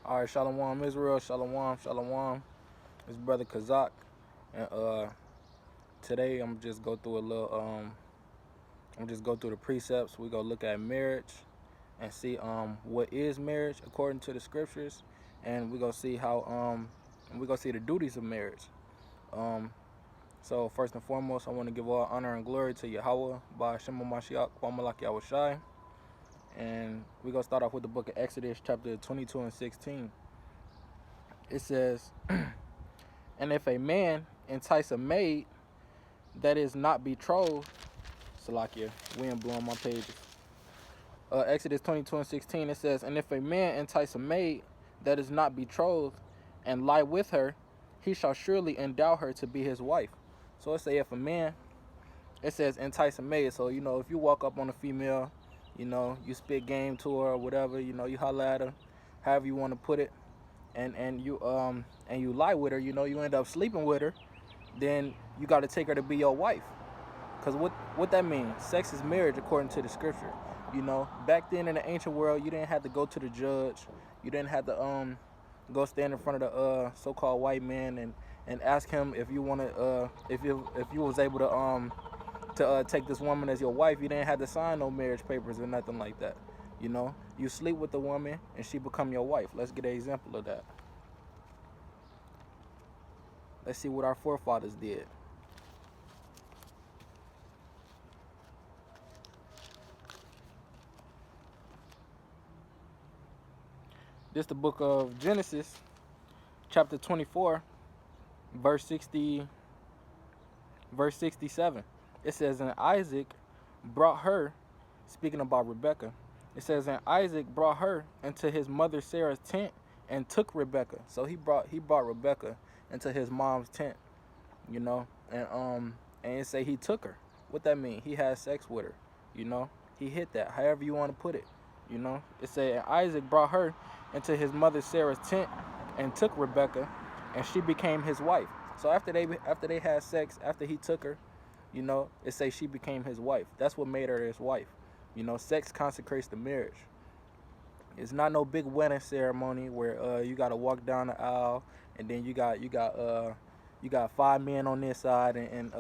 All right, Shalom Israel, Shalom, Shalom. It's Brother Kazak, and today I'm just go through a little I'm just go through the precepts. We go look at marriage and see what is marriage according to the scriptures, and we go see how and we go see the duties of marriage. Um, so first and foremost, I want to give all honor and glory to Yahweh by Shema Mashiach, Kwamalak Yahushai, and we gonna start off with the book of Exodus, chapter 22 and 16. It says. And if a man entice a maid that is not betrothed, Salakia, wind blowing my pages. Exodus 22 and 16, it says, and if a man entice a maid that is not betrothed and lie with her, he shall surely endow her to be his wife. So it say if a man, it says entice a maid. So, if you walk up on a female, you spit game to her or whatever, you holler at her, however you want to put it, and you lie with her, you end up sleeping with her, then you got to take her to be your wife. Because what that means, sex is marriage according to the scripture. Back then in the ancient world, you didn't have to go to the judge. You didn't have to go stand in front of the so-called white man and ask him if you want to if you was able to take this woman as your wife. You didn't have to sign no marriage papers or nothing like that. You sleep with the woman and she become your wife. Let's get an example of that. Let's see what our forefathers did. This the book of Genesis, chapter 24, verse 67. It says, and Isaac brought her, speaking about Rebekah, it says, and Isaac brought her into his mother Sarah's tent and took Rebekah. So he brought Rebekah into his mom's tent, and it say he took her. What that mean? He had sex with her, He hit that, however you want to put it, It say, and Isaac brought her into his mother Sarah's tent and took Rebekah, and she became his wife. So after they had sex, after he took her, it say she became his wife. That's what made her his wife. Sex consecrates the marriage. It's not no big wedding ceremony where you gotta walk down the aisle and then you got 5 men on this side and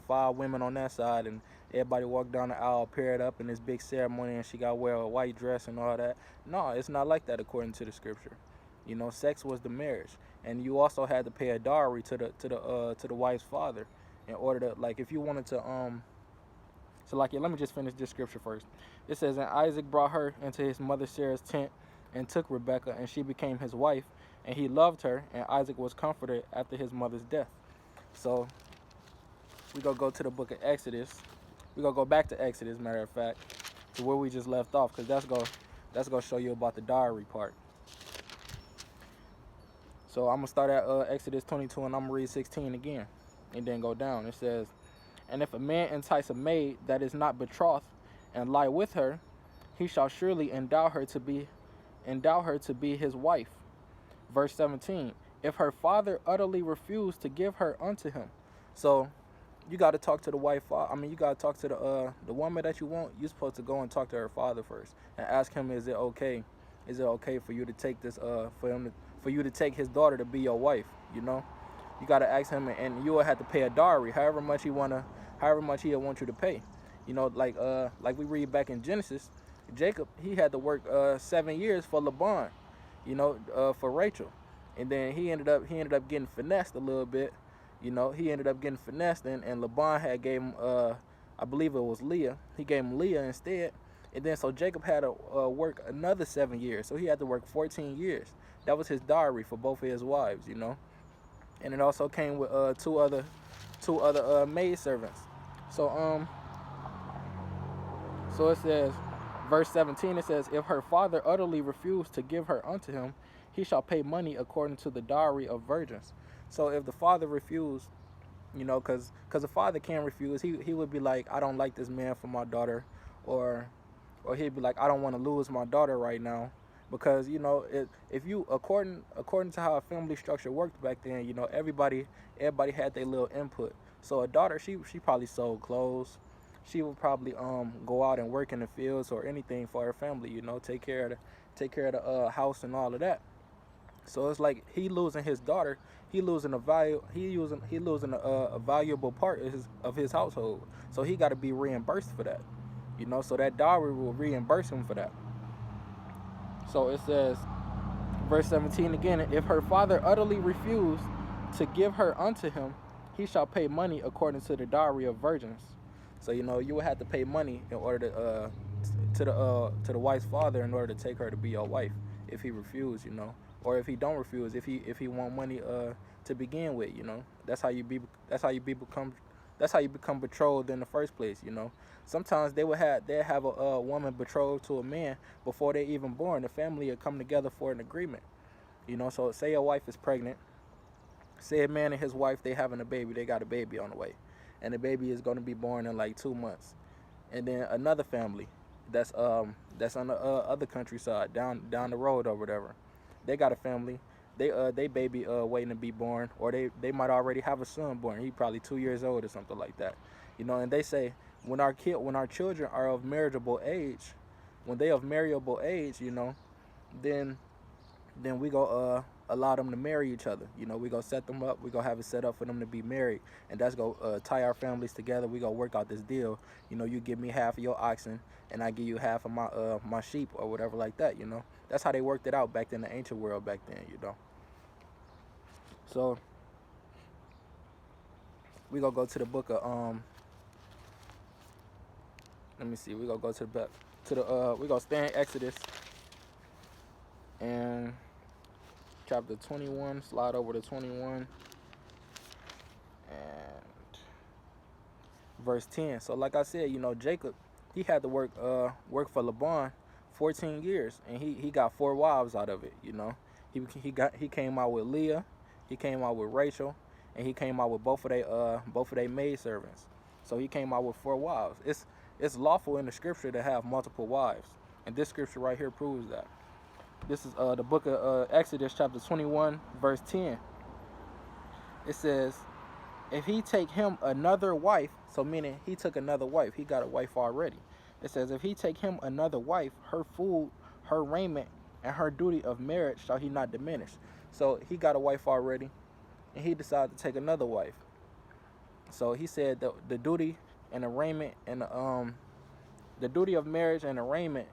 5 women on that side, and everybody walk down the aisle paired up in this big ceremony, and she got to wear a white dress and all that. No, it's not like that according to the scripture. Sex was the marriage, and you also had to pay a dowry to the wife's father in order to, like, if you wanted to let me just finish this scripture first. It says, and Isaac brought her into his mother Sarah's tent and took Rebekah, and she became his wife, and he loved her, and Isaac was comforted after his mother's death. So we're going to go to the book of Exodus. We're going to go back to Exodus, matter of fact, to where we just left off, because that's going to show you about the dowry part. So I'm going to start at Exodus 22, and I'm going to read 16 again, and then go down. It says, and if a man entice a maid that is not betrothed and lie with her, he shall surely endow her to be his wife. Verse 17, if her father utterly refused to give her unto him. So you got to talk to the wife. You got to talk to the woman that you want. You're supposed to go and talk to her father first and ask him, is it okay? Is it okay for you to take this for you to take his daughter to be your wife? You got to ask him, and you will have to pay a dowry, however much he'll want you to pay. Like we read back in Genesis, Jacob, he had to work 7 years for Laban, for Rachel, and then he ended up getting finessed a little bit. He ended up getting finessed, and Laban had gave him, I believe it was Leah. He gave him Leah instead, and then so Jacob had to work another 7 years, so he had to work 14 years. That was his dowry for both of his wives, and it also came with two other maid servants. So it says, verse 17, it says, if her father utterly refused to give her unto him, he shall pay money according to the dowry of virgins. So if the father refused, because the father can't refuse, he would be like, I don't like this man for my daughter, or he'd be like, I don't want to lose my daughter right now, because if you according to how a family structure worked back then, everybody had their little input. So a daughter, she probably sold clothes. She would probably go out and work in the fields or anything for her family, take care of the house and all of that. So it's like he losing his daughter, he losing a valuable part of his household. So he got to be reimbursed for that. So that dowry will reimburse him for that. So it says, verse 17 again, if her father utterly refused to give her unto him, he shall pay money according to the dowry of virgins. So you would have to pay money in order to the wife's father in order to take her to be your wife. If he refused, or if he don't refuse, if he want money to begin with, that's how you become betrothed in the first place. Sometimes they have a woman betrothed to a man before they even born. The family will come together for an agreement. So say a wife is pregnant. Say a man and his wife, they having a baby. They got a baby on the way, and the baby is going to be born in like 2 months. And then another family that's on the other countryside down the road or whatever, they got a family. They baby waiting to be born, or they might already have a son born. He probably 2 years old or something like that. And they say when our children are of marriageable age, when they of marriageable age, then we go allow them to marry each other. We go set them up. We go have it set up for them to be married, and that's go tie our families together. We go work out this deal. You give me half of your oxen, and I give you half of my sheep or whatever like that. That's how they worked it out back in the ancient world back then. So we gonna go to the book of let me see. We gonna go we gonna stay in Exodus and chapter 21, slide over to 21 and verse 10. So like I said, Jacob, he had to work for Laban 14 years, and he got 4 wives out of it. He came out with Leah, he came out with Rachel, and he came out with both of their maid servants. So he came out with 4 wives. It's lawful in the scripture to have multiple wives, and this scripture right here proves that. This is the book of Exodus chapter 21 verse 10. It says, if he take him another wife, so meaning he took another wife, he got a wife already. It says, if he take him another wife, her food, her raiment, and her duty of marriage shall he not diminish. So he got a wife already, and he decided to take another wife. So he said the duty and the raiment and the duty of marriage and the raiment,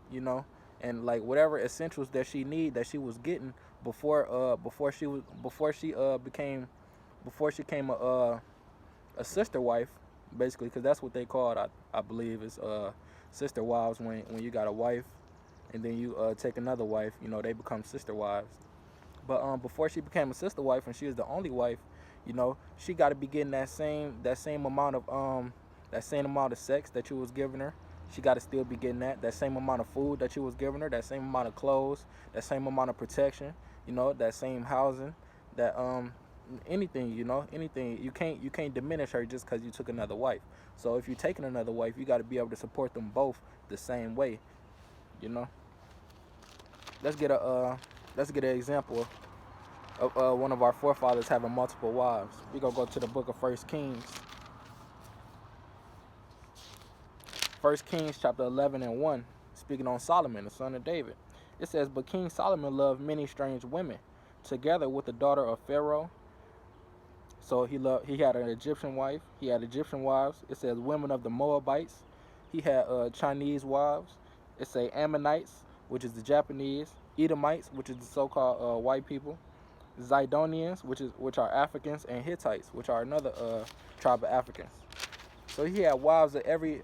and like whatever essentials that she was getting before she came a sister wife, basically, because that's what they called, I believe, is sister wives. When you got a wife and then you take another wife, they become sister wives. But before she became a sister wife and she was the only wife, she got to be getting that same amount of sex that you was giving her. She got to still be getting that same amount of food that you was giving her, that same amount of clothes, that same amount of protection, that same housing, that anything. You can't diminish her just because you took another wife. So if you're taking another wife, you got to be able to support them both the same way. Let's get an example of one of our forefathers having multiple wives. We gonna go to the book of 1 Kings. 1 Kings chapter 11 and 1, speaking on Solomon, the son of David. It says, but King Solomon loved many strange women, together with the daughter of Pharaoh. So he had an Egyptian wife. He had Egyptian wives. It says women of the Moabites. He had Chinese wives. It say Ammonites, which is the Japanese. Edomites, which is the so-called white people. Zidonians, which are Africans, and Hittites, which are another tribe of Africans. So he had wives of every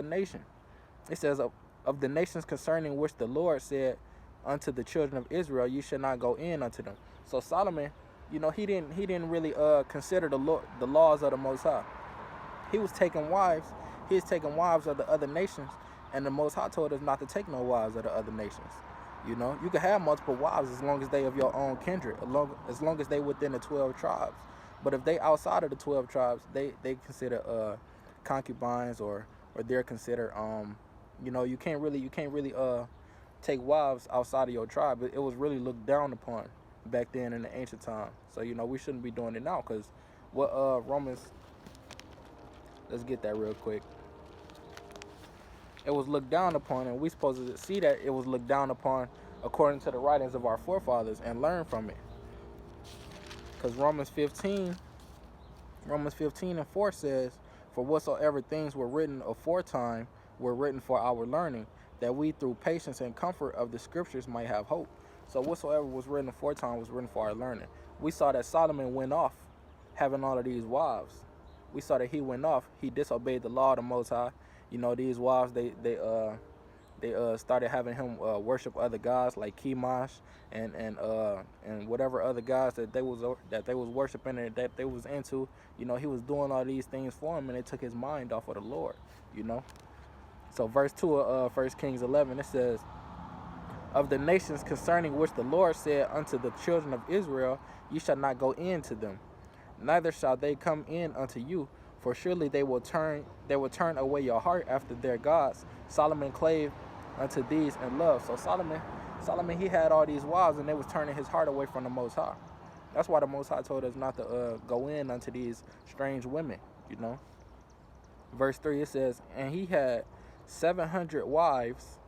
nation. It says of the nations concerning which the Lord said unto the children of Israel, you should not go in unto them. So Solomon, he didn't really consider the laws of the Most High. He was taking wives. He was taking wives of the other nations, and the Most High told us not to take no wives of the other nations. You can have multiple wives as long as they of your own kindred, as long as they within the 12 tribes. But if they outside of the 12 tribes, they consider concubines, or they're considered you can't really take wives outside of your tribe. It was really looked down upon back then in the ancient time. So we shouldn't be doing it now, because what Romans, let's get that real quick. It was looked down upon, and we supposed to see that it was looked down upon according to the writings of our forefathers, and learn from it. Because Romans 15 and 4 says, "For whatsoever things were written aforetime were written for our learning, that we through patience and comfort of the scriptures might have hope." So whatsoever was written aforetime was written for our learning. We saw that Solomon went off having all of these wives. We saw that he went off. He disobeyed the law of the Most High. You know, these wives, they started having him worship other gods like Chemosh and whatever other gods that they was worshiping and that they was into. You know, he was doing all these things for him, and it took his mind off of the Lord. You know, so verse 2 of 1 Kings 11, it says, "Of the nations concerning which the Lord said unto the children of Israel, ye shall not go in to them, neither shall they come in unto you, for surely they will turn away your heart after their gods. Solomon clave unto these in love." So Solomon, he had all these wives, and they was turning his heart away from the Most High. That's why the Most High told us not to go in unto these strange women. You know. Verse 3, it says, "And he had 700 wives,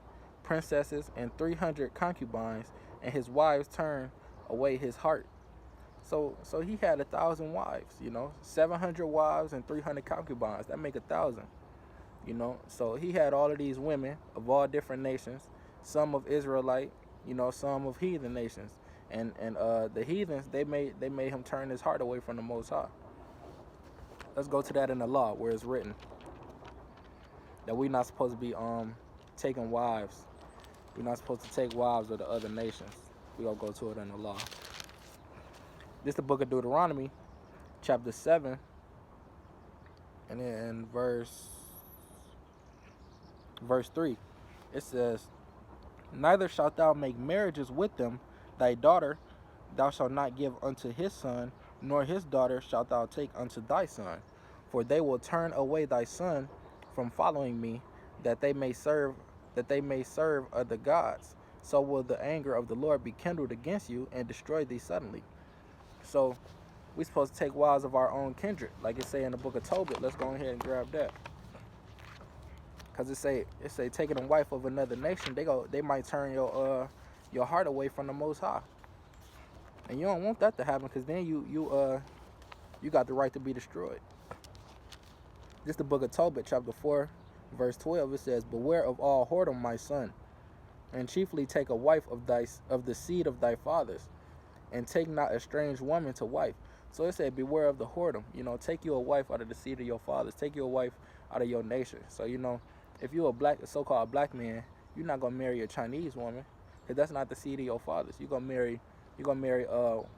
princesses, and 300 concubines, and his wives turned away his heart." So he had 1,000 wives, you know, 700 wives and 300 concubines. That make 1,000, you know. So he had all of these women of all different nations, some of Israelite, you know, some of heathen nations, and the heathens, they made him turn his heart away from the Most High. Let's go to that in the law where it's written that we're not supposed to be taking wives. We're not supposed to take wives of the other nations. We're gonna go to it in the law. This is the book of Deuteronomy, chapter 7, and then verse 3. It says, "Neither shalt thou make marriages with them. Thy daughter thou shalt not give unto his son, nor his daughter shalt thou take unto thy son. For they will turn away thy son from following me, that they may serve other gods. So will the anger of the Lord be kindled against you, and destroy thee suddenly." So we're supposed to take wives of our own kindred, like it say in the book of Tobit. Let's go ahead and grab that, because it say taking a wife of another nation, they might turn your heart away from the Most High, and you don't want that to happen, because then you got the right to be destroyed. This is the book of Tobit, chapter 4, verse 12. It says, "Beware of all whoredom, my son, and chiefly take a wife of the seed of thy fathers, and take not a strange woman to wife." So it said, beware of the whoredom. You know, take you a wife out of the seed of your fathers. Take you a wife out of your nation. So, you know, if you're a so-called black man, you're not gonna marry a Chinese woman, because that's not the seed of your fathers. You're gonna marry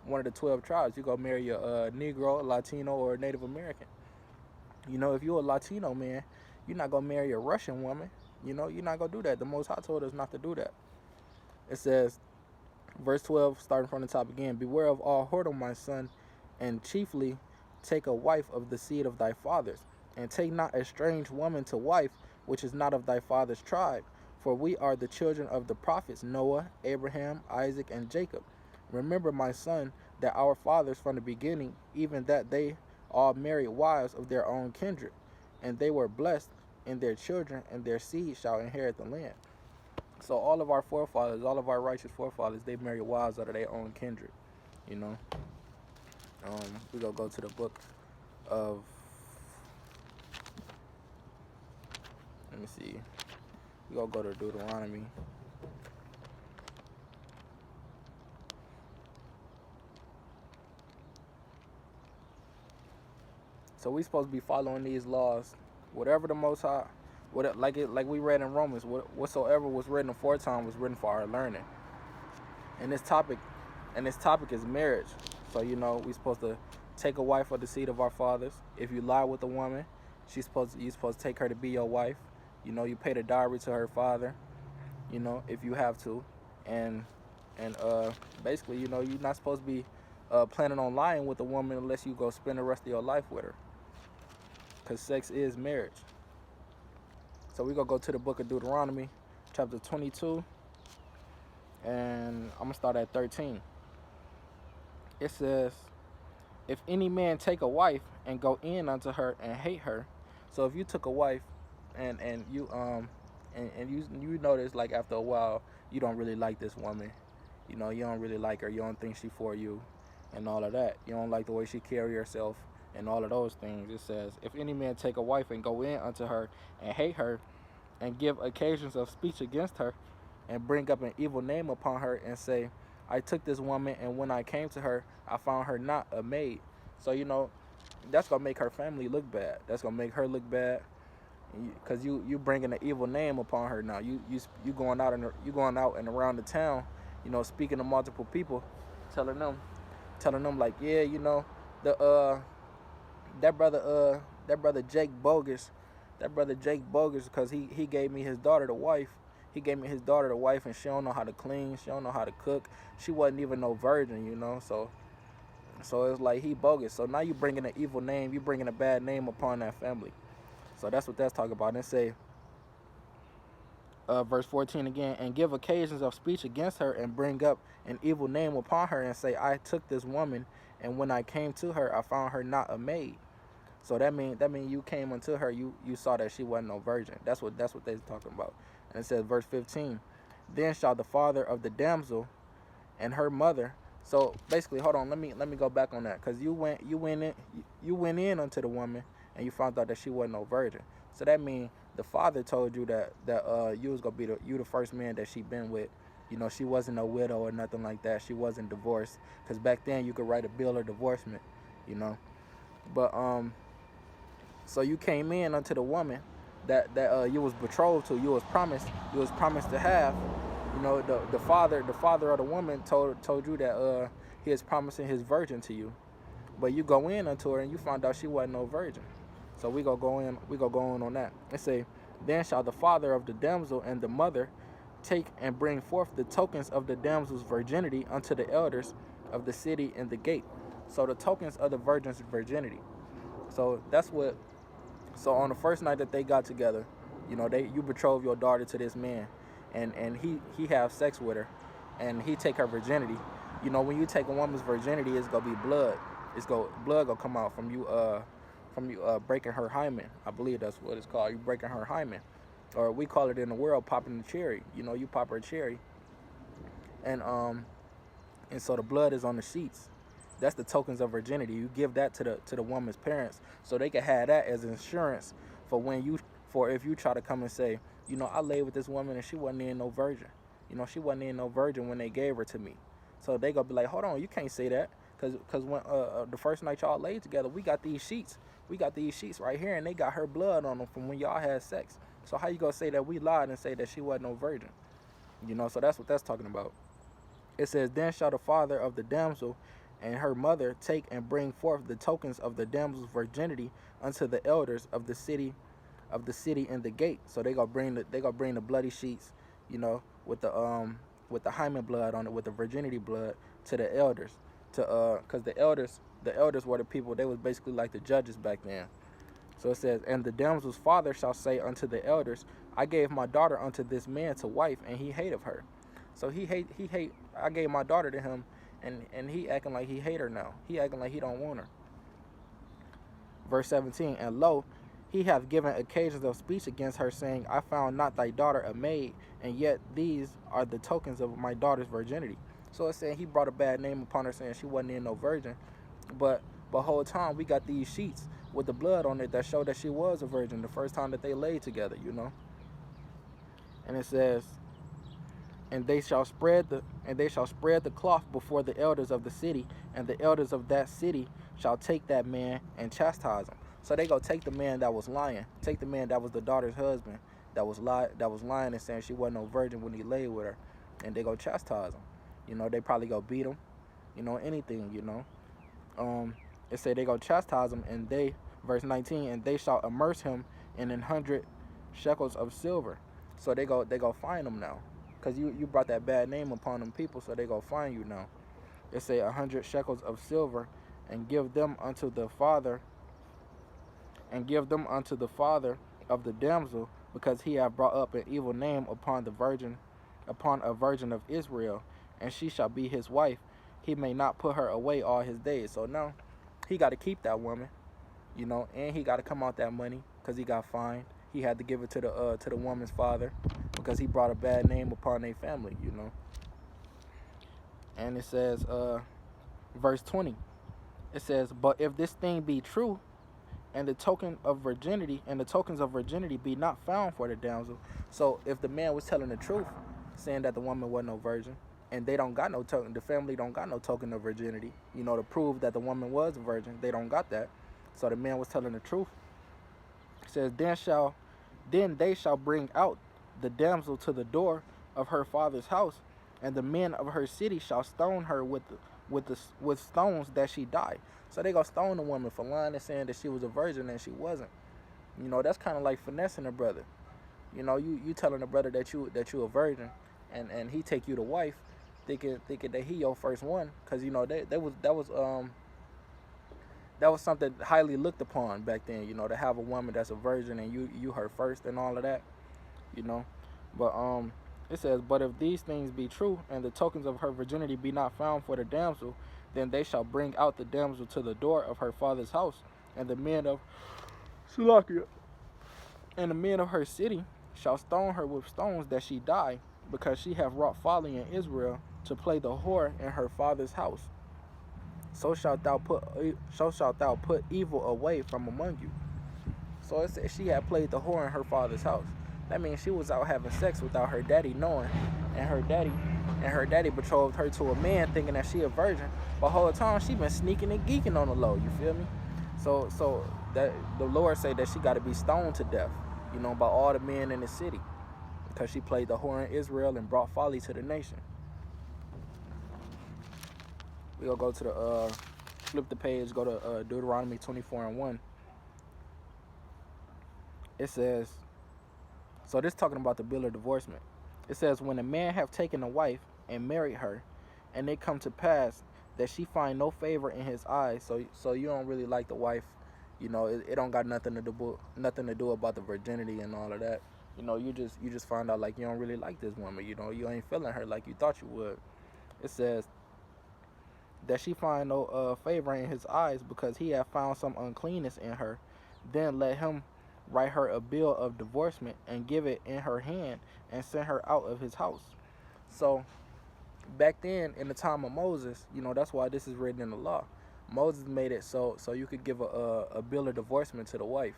one of the 12 tribes. You're gonna marry a Negro, Latino, or Native American. You know, if you're a Latino man, you're not gonna marry a Russian woman. You know, you're not gonna do that. The Most High told us not to do that. It says, verse 12, starting from the top again, "Beware of all whoredom, my son, and chiefly take a wife of the seed of thy fathers, and take not a strange woman to wife, which is not of thy father's tribe. For we are the children of the prophets Noah, Abraham, Isaac, and Jacob. Remember, my son, that our fathers from the beginning, even that they all married wives of their own kindred, and they were blessed in their children, and their seed shall inherit the land." So all of our forefathers, all of our righteous forefathers, they married wives out of their own kindred, you know. We're going to go to the book of, let me see. We're going to go to Deuteronomy. So we're supposed to be following these laws. Whatever the Most High, like we read in Romans, whatsoever was written aforetime was written for our learning. And this topic is marriage. So, you know, we're supposed to take a wife of the seed of our fathers. If you lie with a woman, you're supposed to take her to be your wife. You know, you pay the dowry to her father, you know, if you have to. And basically, you know, you're not supposed to be planning on lying with a woman unless you go spend the rest of your life with her, because sex is marriage. So we're going to go to the book of Deuteronomy, chapter 22, and I'm going to start at 13. It says, "If any man take a wife and go in unto her and hate her," so if you took a wife and and you notice like after a while you don't really like this woman. You know, you don't really like her. You don't think she for you, and all of that. You don't like the way she carry herself and all of those things. It says, if any man take a wife and go in unto her and hate her, and give occasions of speech against her, and bring up an evil name upon her, and say, I took this woman, and when I came to her, I found her not a maid. So you know, that's gonna make her family look bad. That's gonna make her look bad, because you bringing an evil name upon her now. You going out and around the town, you know, speaking to multiple people, telling them like, yeah, you know, the that brother Jake bogus, because he gave me his daughter to wife. He gave me his daughter to wife, and she don't know how to clean. She don't know how to cook. She wasn't even no virgin, you know. So it's like he bogus. So now you bringing an evil name. You bringing a bad name upon that family. So that's what that's talking about. And say, verse 14 again, and give occasions of speech against her, and bring up an evil name upon her, and say, I took this woman, and when I came to her, I found her not a maid. So that mean you came unto her, you saw that she wasn't no virgin. That's what they're talking about. And it says, verse 15, then shall the father of the damsel and her mother. So basically, hold on, let me go back on that, because you went in unto the woman, and you found out that she wasn't no virgin. So that means the father told you that you was gonna be the first man that she been with. You know, she wasn't no widow or nothing like that. She wasn't divorced, because back then you could write a bill of divorcement. You know, but so you came in unto the woman that you was betrothed to, you was promised to have. You know, the father of the woman told you that he is promising his virgin to you, but you go in unto her and you found out she wasn't no virgin. So we go in on that. It say, then shall the father of the damsel and the mother take and bring forth the tokens of the damsel's virginity unto the elders of the city and the gate. So the tokens of the virgin's virginity. So that's what. So on the first night that they got together, you know, you betrothed your daughter to this man, and he have sex with her, and he take her virginity. You know, when you take a woman's virginity, it's gonna be blood. Blood gonna come out from you breaking her hymen. I believe that's what it's called. You breaking her hymen, or we call it in the world popping the cherry. You know, you pop her cherry, and so the blood is on the sheets. That's the tokens of virginity. You give that to the woman's parents, so they can have that as insurance for if you try to come and say, you know, I laid with this woman and she wasn't even no virgin. You know, she wasn't even no virgin when they gave her to me. So they gonna be like, hold on, you can't say that, cause when the first night y'all laid together, we got these sheets right here, and they got her blood on them from when y'all had sex. So how you gonna say that we lied and say that she wasn't no virgin? You know, so that's what that's talking about. It says, then shall the father of the damsel and her mother take and bring forth the tokens of the damsel's virginity unto the elders of the city in the gate. So they gonna bring the bloody sheets, you know, with the hymen blood on it, with the virginity blood, to the elders, because the elders were the people. They was basically like the judges back then. So it says, and the damsel's father shall say unto the elders, I gave my daughter unto this man to wife, and he hated her. So he hate. I gave my daughter to him, and he acting like he hate her now. He acting like he don't want her. Verse 17, and lo, he hath given occasions of speech against her, saying, I found not thy daughter a maid, and yet these are the tokens of my daughter's virginity. So it's saying he brought a bad name upon her, saying she wasn't in no virgin. But whole time we got these sheets with the blood on it that show that she was a virgin the first time that they laid together, you know. And it says, and they shall spread the cloth before the elders of the city, and the elders of that city shall take that man and chastise him. So they go take the man that was lying, take the man that was the daughter's husband, that was lying and saying she wasn't no virgin when he laid with her, and they go chastise him. You know, they probably go beat him, you know, anything, you know. It say they go chastise him, and they, verse 19, and they shall immerse him in 100 shekels of silver. So they go find him now, because you brought that bad name upon them people, so they go find you now. It say 100 shekels of silver, and give them unto the father of the damsel, because he hath brought up an evil name upon a virgin of Israel, and she shall be his wife. He may not put her away all his days. So now he got to keep that woman, you know, and he got to come out that money, because he got fined, he had to give it to the woman's father because he brought a bad name upon their family, you know. And it says, verse 20, it says, but if this thing be true, and the tokens of virginity be not found for the damsel. So if the man was telling the truth, saying that the woman wasn't no virgin, and they don't got no token, the family don't got no token of virginity, you know, to prove that the woman was a virgin, they don't got that. So the man was telling the truth. It says, then they shall bring out the damsel to the door of her father's house, and the men of her city shall stone her with stones that she die. So they gonna stone the woman for lying and saying that she was a virgin and she wasn't. You know, that's kind of like finessing a brother. You know, you telling a brother that you a virgin, and he take you to wife, thinking that he your first one, cause you know that was something highly looked upon back then. You know, to have a woman that's a virgin and you her first and all of that. You know, but it says, but if these things be true, and the tokens of her virginity be not found for the damsel, then they shall bring out the damsel to the door of her father's house, and the men of Salakia and the men of her city shall stone her with stones that she die, because she have wrought folly in Israel to play the whore in her father's house. So shalt thou put evil away from among you. So it says she had played the whore in her father's house. That means she was out having sex without her daddy knowing, and her daddy betrothed her to a man thinking that she a virgin. But the whole time she been sneaking and geeking on the low. You feel me? So that the Lord say that she got to be stoned to death, you know, by all the men in the city, because she played the whore in Israel and brought folly to the nation. We gonna go to the flip the page, go to Deuteronomy 24:1. It says, so this talking about the bill of divorcement. It says, when a man have taken a wife and married her, and it come to pass that she find no favor in his eyes, so you don't really like the wife, you know, it don't got nothing to do about the virginity and all of that. You know, you just find out like you don't really like this woman, you know, you ain't feeling her like you thought you would. It says that she find no favor in his eyes because he have found some uncleanness in her, then let him write her a bill of divorcement and give it in her hand and send her out of his house. So back then, in the time of Moses, you know, that's why this is written in the law. Moses made it so you could give a bill of divorcement to the wife,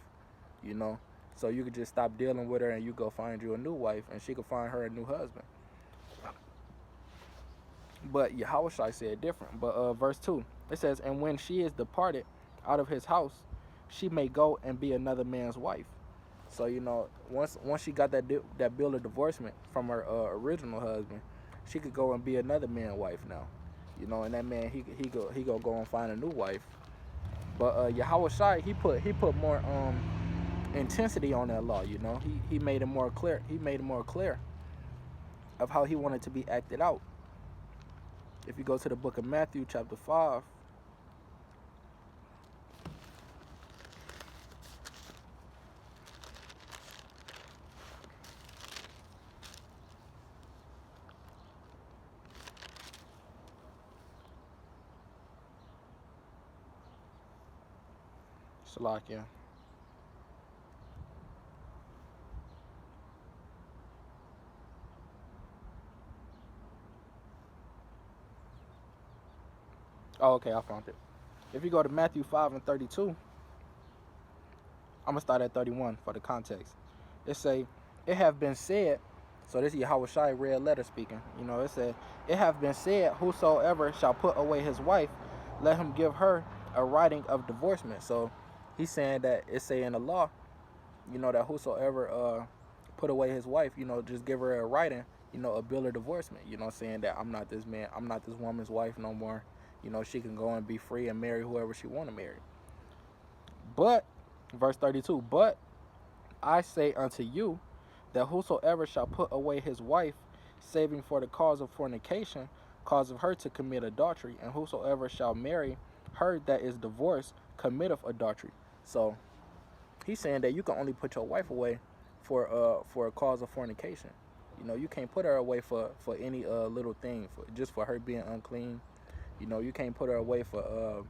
you know, so you could just stop dealing with her and you go find you a new wife and she could find her a new husband. But Yahushua said different. But verse 2, it says, and when she is departed out of his house, she may go and be another man's wife. So, you know, once she got that bill of divorcement from her original husband, she could go and be another man's wife now. You know, and that man, he go and find a new wife. But Yahushua, he put more intensity on that law, you know. He made it more clear. He made it more clear of how he wanted to be acted out. If you go to the book of Matthew, chapter 5, Salakia. Oh, okay, I found it. If you go to Matthew 5:32, I'm going to start at 31 for the context. It say, it have been said, so this is Yahushua red letter speaking, you know, it said, it have been said, whosoever shall put away his wife, let him give her a writing of divorcement. So he's saying that it say in the law, you know, that whosoever put away his wife, you know, just give her a writing, you know, a bill of divorcement, you know, saying that I'm not this woman's wife no more. You know, she can go and be free and marry whoever she want to marry. But, verse 32, but I say unto you that whosoever shall put away his wife, saving for the cause of fornication, causeth her to commit adultery, and whosoever shall marry her that is divorced, committeth adultery. So, he's saying that you can only put your wife away for a cause of fornication. You know, you can't put her away for any little thing, just for her being unclean. You know, you can't put her away for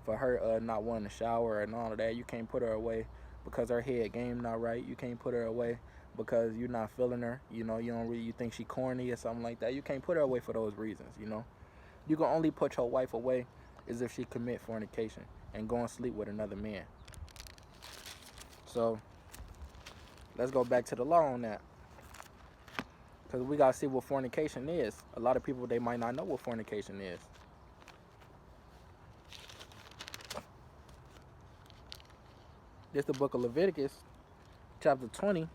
her not wanting to shower and all of that. You can't put her away because her head game not right. You can't put her away because you're not feeling her. You know, you think she corny or something like that. You can't put her away for those reasons. You know, you can only put your wife away is if she commit fornication and go and sleep with another man. So let's go back to the law on that, because we gotta see what fornication is. A lot of people, they might not know what fornication is. This is the book of Leviticus, chapter 20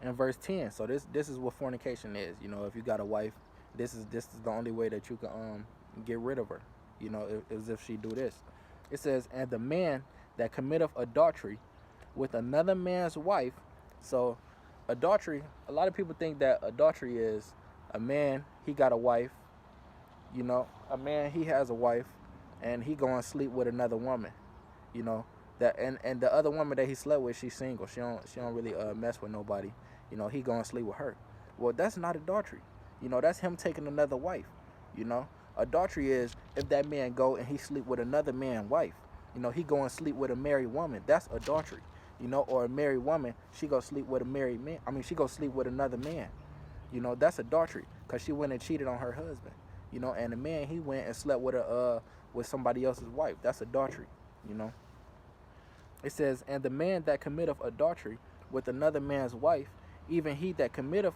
and verse 10. So this is what fornication is. You know, if you got a wife, this is the only way that you can get rid of her. You know, as if she do this. It says, and the man that committeth adultery with another man's wife. So adultery, a lot of people think that adultery is a man, he got a wife. You know, a man, he has a wife and he go and sleep with another woman. You know, that and the other woman that he slept with, she's single. She don't really mess with nobody. You know, he go and sleep with her. Well, that's not adultery. You know, that's him taking another wife. You know, adultery is if that man go and he sleep with another man's wife. You know, he go and sleep with a married woman. That's adultery. You know, or a married woman, she go sleep with a married man. I mean, she go sleep with another man. You know, that's adultery because she went and cheated on her husband. You know, and the man, he went and slept with somebody else's wife. That's adultery. You know. It says, and the man that committeth adultery with another man's wife, even he that committeth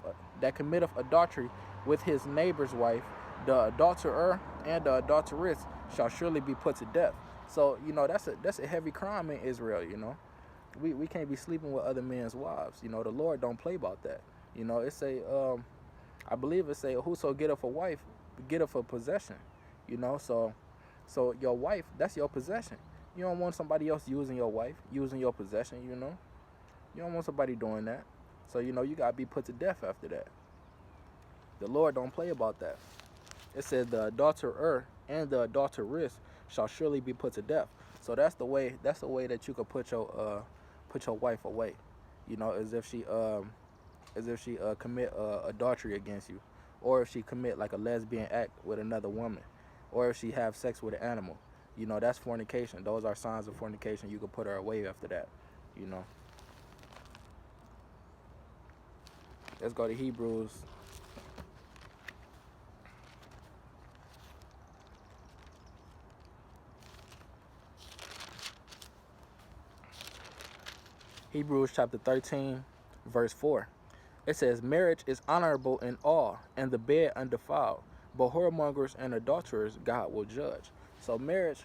adultery with his neighbor's wife, the adulterer and the adulteress shall surely be put to death. So, you know, that's a heavy crime in Israel. You know, we can't be sleeping with other men's wives. You know, the Lord don't play about that. You know, it say, I believe it say, whoso getteth a wife, getteth a possession. You know, so your wife, that's your possession. You don't want somebody else using your wife, using your possession, you know. You don't want somebody doing that. So, you know, you got to be put to death after that. The Lord don't play about that. It says the adulterer and the adulteress shall surely be put to death. So that's the way that you could put your wife away. You know, as if she commit adultery against you, or if she commit like a lesbian act with another woman, or if she have sex with an animal. You know, that's fornication. Those are signs of fornication. You can put her away after that, you know. Let's go to Hebrews. Hebrews chapter 13, verse 4. It says, marriage is honorable in all, and the bed undefiled. But whoremongers and adulterers God will judge. So marriage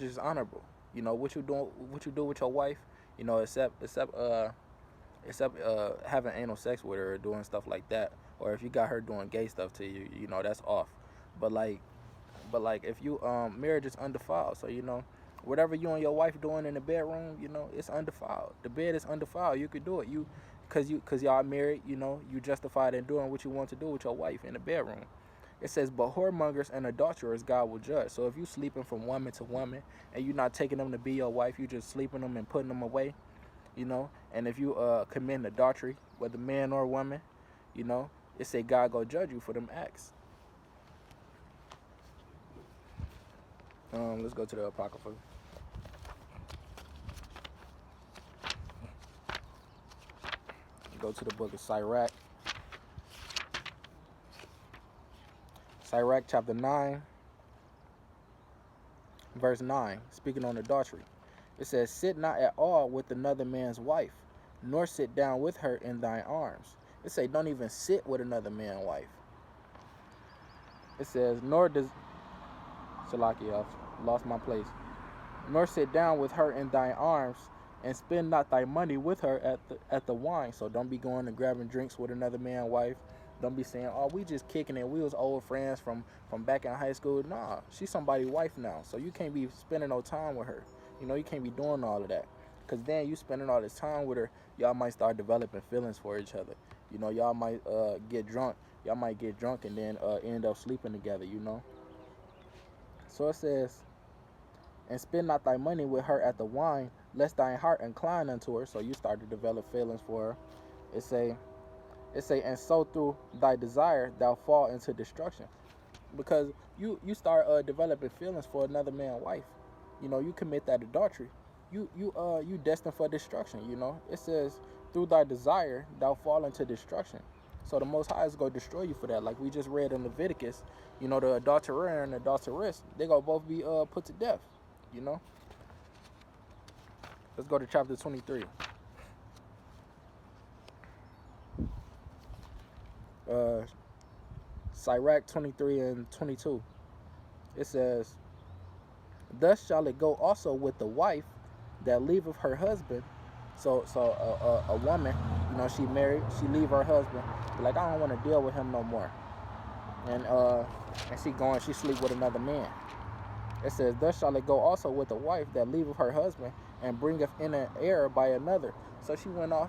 is honorable. You know, what you do with your wife, you know, except having anal sex with her or doing stuff like that, or if you got her doing gay stuff to you, you know, that's off. But like if you marriage is undefiled, so you know, whatever you and your wife doing in the bedroom, you know, it's undefiled. The bed is undefiled. You could do it. Cause y'all married, you know, you justified in doing what you want to do with your wife in the bedroom. It says, but whoremongers and adulterers God will judge. So if you sleeping from woman to woman and you're not taking them to be your wife, you just sleeping them and putting them away, you know. And if you commit adultery, whether man or woman, you know, it say God go judge you for them acts. Let's go to the Apocrypha. Go to the book of Sirach. Sirach chapter 9, verse 9, speaking on adultery. It says, sit not at all with another man's wife, nor sit down with her in thine arms. It say, don't even sit with another man's wife. It says, nor does, Salaki, I've lost my place. Nor sit down with her in thine arms, and spend not thy money with her at the wine. So don't be going and grabbing drinks with another man's wife. Don't be saying, oh, we just kicking it. We was old friends from back in high school. Nah, she's somebody's wife now. So you can't be spending no time with her. You know, you can't be doing all of that. Because then you spending all this time with her, y'all might start developing feelings for each other. You know, y'all might get drunk. Y'all might get drunk and then end up sleeping together, you know. So it says, and spend not thy money with her at the wine, lest thine heart incline unto her. So you start to develop feelings for her. It say, and so through thy desire thou fall into destruction, because you start developing feelings for another man's wife. You know, you commit that adultery. you destined for destruction. You know, it says through thy desire thou fall into destruction. So the Most High is gonna destroy you for that. Like we just read in Leviticus, you know, the adulterer and the adulteress, they gonna both be put to death. You know. Let's go to chapter 23. Sirach 23 and 22. It says, thus shall it go also with the wife that leaveth her husband. So a woman, you know, she married, she leave her husband, like I don't want to deal with him no more, and she sleep with another man. It says, thus shall it go also with the wife that leaveth her husband and bringeth in an heir by another. So she went off,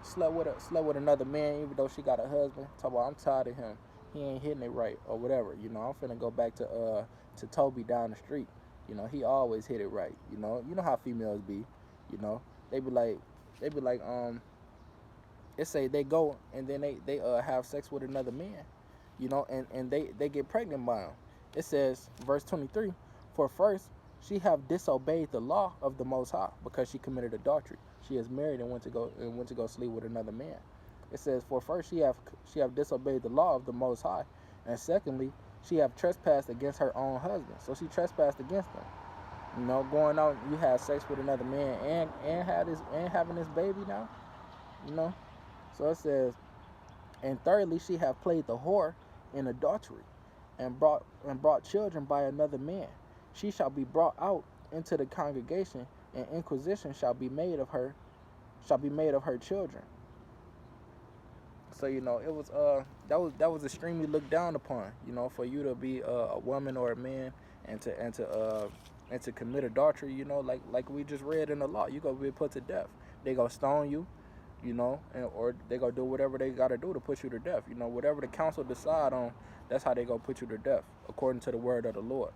slept with another man, even though she got a husband. Talk about, I'm tired of him. He ain't hitting it right or whatever. You know, I'm finna go back to Toby down the street. You know, he always hit it right. You know how females be. You know, they be like, it say they go and then they have sex with another man. You know, and they get pregnant by him. It says, verse 23. For first, she have disobeyed the law of the Most High because she committed adultery. She is married and went to go sleep with another man. It says, for first she have disobeyed the law of the Most High, and secondly, she have trespassed against her own husband. So she trespassed against him. You know, going out, you have sex with another man and having this baby now. You know, so it says, and thirdly, she have played the whore in adultery, and brought children by another man. She shall be brought out into the congregation, and inquisition shall be made of her children. So you know, it was that was extremely looked down upon. You know, for you to be a woman or a man and to commit adultery. You know, like we just read in the law, you gonna be put to death. They gonna stone you. You know, or they gonna do whatever they gotta do to put you to death. You know, whatever the council decide on, that's how they gonna put you to death, according to the word of the Lord.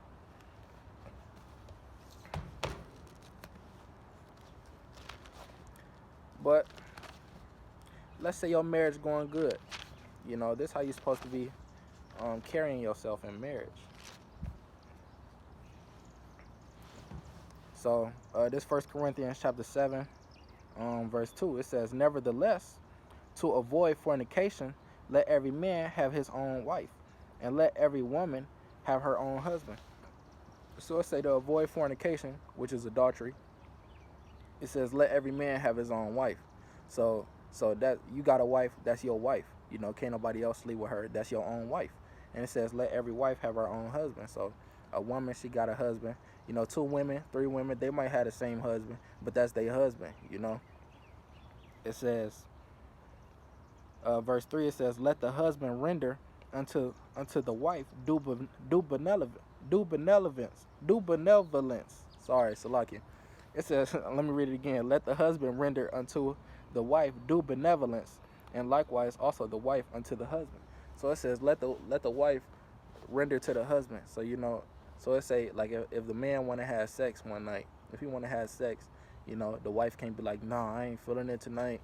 But let's say your marriage going good. You know, this is how you're supposed to be carrying yourself in marriage. So this 1 Corinthians chapter 7, verse 2, it says, nevertheless, to avoid fornication, let every man have his own wife, and let every woman have her own husband. So it say to avoid fornication, which is adultery. It says, let every man have his own wife. So that you got a wife, that's your wife. You know, can't nobody else sleep with her. That's your own wife. And it says, let every wife have her own husband. So a woman, she got a husband. You know, 2 women, 3 women, they might have the same husband, but that's their husband, you know. It says, verse 3, it says, let the husband render unto the wife due benevolence. Sorry, Salakia. It says, let me read it again. Let the husband render unto the wife due benevolence, and likewise also the wife unto the husband. So it says, let the wife render to the husband. So you know, so it say like if the man want to have sex one night, if he want to have sex, you know, the wife can't be like, nah, I ain't feeling it tonight.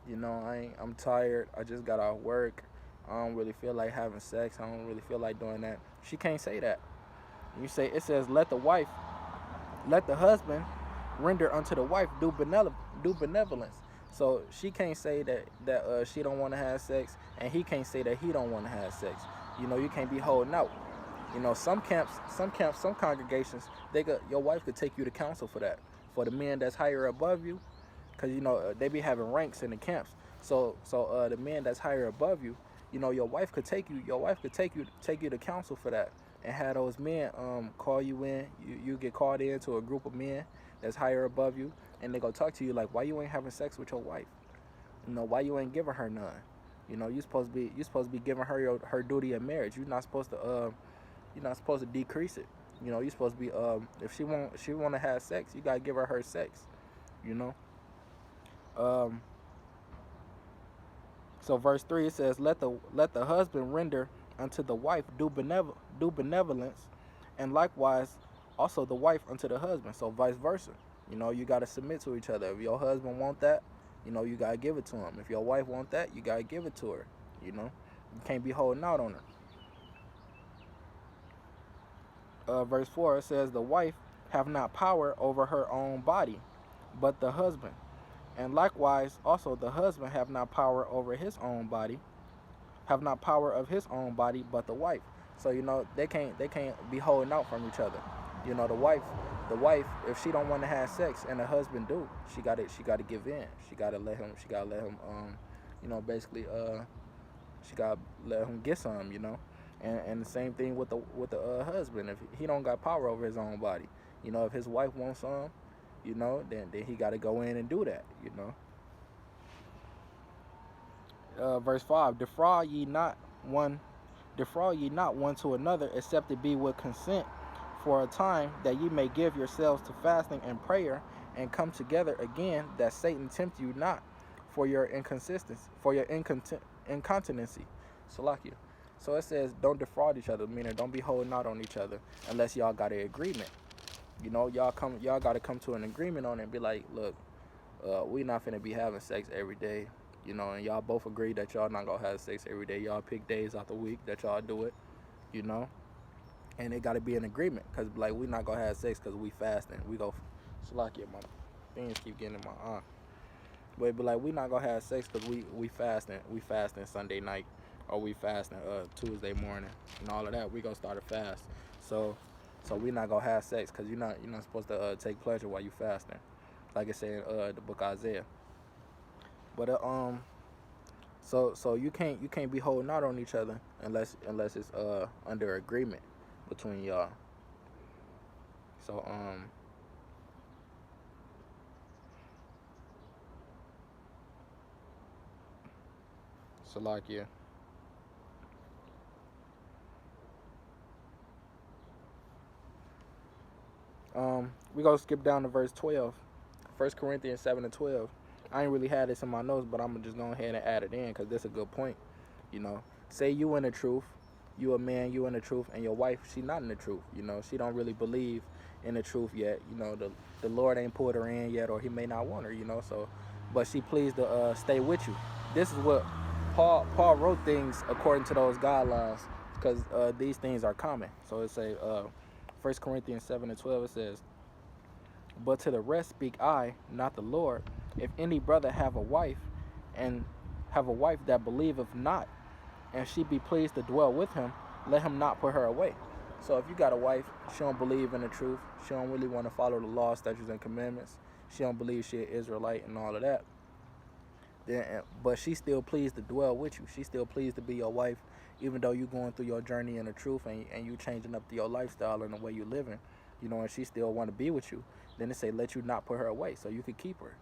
You know, I'm tired. I just got off work. I don't really feel like having sex. I don't really feel like doing that. She can't say that. You say, it says, let the husband render unto the wife due benevolence. So she can't say that she don't want to have sex, and he can't say that he don't want to have sex. You know, you can't be holding out. You know, some congregations, your wife could take you to counsel for that. For the men that's higher above you, because you know they be having ranks in the camps. So the men that's higher above you, you know, your wife could take you to counsel for that, and have those men call you in. You get called into a group of men that's higher above you, and they go talk to you like, why you ain't having sex with your wife? You know, why you ain't giving her none? You know, you're supposed to be giving her her duty of marriage. You're not supposed to decrease it. You know, you're supposed to be if she want to have sex, you gotta give her sex. You know. So verse 3, it says, let the husband render unto the wife due benevolence, and likewise also the wife unto the husband. So vice versa. You know, you got to submit to each other. If your husband want that, you know, you got to give it to him. If your wife want that, you got to give it to her. You know, you can't be holding out on her. Verse 4, it says, the wife have not power over her own body, but the husband. And likewise also the husband have not power over his own body, have not power of his own body, but the wife. So they can't be holding out from each other. The wife, if she don't want to have sex and the husband do, she got to give in. Basically she got to let him get some. And the same thing with the husband. If he don't got power over his own body, if his wife wants some, then he got to go in and do that. Verse 5: defraud ye not one to another, except it be with consent, for a time, that ye may give yourselves to fasting and prayer, and come together again, that Satan tempt you not for your incontinency. Salakia. So it says, don't defraud each other, meaning don't be holding out on each other unless y'all got an agreement. Y'all got to come to an agreement on it and be like, look, we not finna be having sex every day, and y'all both agree that y'all not gonna have sex every day. Y'all pick days out the week that y'all do it, and it got to be an agreement, because like we not gonna have sex because we fasting. We go, Salakia, my things keep getting in my eye. But it be like, we not gonna have sex because we fasting Sunday night, or we fasting Tuesday morning and all of that. We gonna start a fast. So we not gonna have sex because you're not supposed to take pleasure while you fasting, like it said in the book of Isaiah. But so you can't be holding out on each other unless it's under agreement between y'all. So Salakia. We gonna skip down to verse 12. 1 Corinthians 7 and 12. I ain't really had this in my notes, but I'm gonna just go ahead and add it in because this is a good point. Say you in the truth, you a man, you in the truth, and your wife, she not in the truth. She don't really believe in the truth yet. The Lord ain't pulled her in yet, or He may not want her. So, but she pleased to stay with you. This is what Paul wrote things according to those guidelines, because these things are common. So it say 1 Corinthians 7 and 12, it says, but to the rest speak I, not the Lord. If any brother have a wife that believeth not, and she be pleased to dwell with him, let him not put her away. So if you got a wife, she don't believe in the truth, she don't really want to follow the law, statutes, and commandments, she don't believe she an Israelite and all of that, but she still pleased to dwell with you. She still pleased to be your wife, even though you going through your journey in the truth, and you changing up your lifestyle and the way you living, and she still want to be with you. Then it say, let you not put her away, so you could keep her.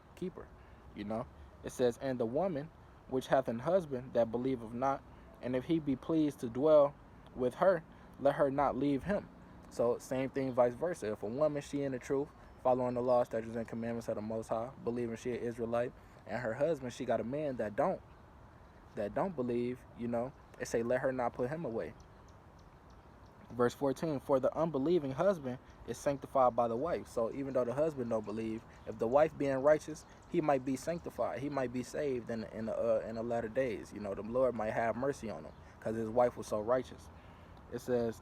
It says, and the woman which hath an husband that believeth not, and if he be pleased to dwell with her, let her not leave him. So same thing, vice versa. If a woman, she in the truth, following the law, statutes, and commandments of the Most High, believing she an Israelite, and her husband, she got a man that don't believe, it say, let her not put him away. Verse 14, for the unbelieving husband is sanctified by the wife. So even though the husband don't believe, if the wife being righteous, he might be sanctified. He might be saved in the latter days. The Lord might have mercy on him because his wife was so righteous. It says,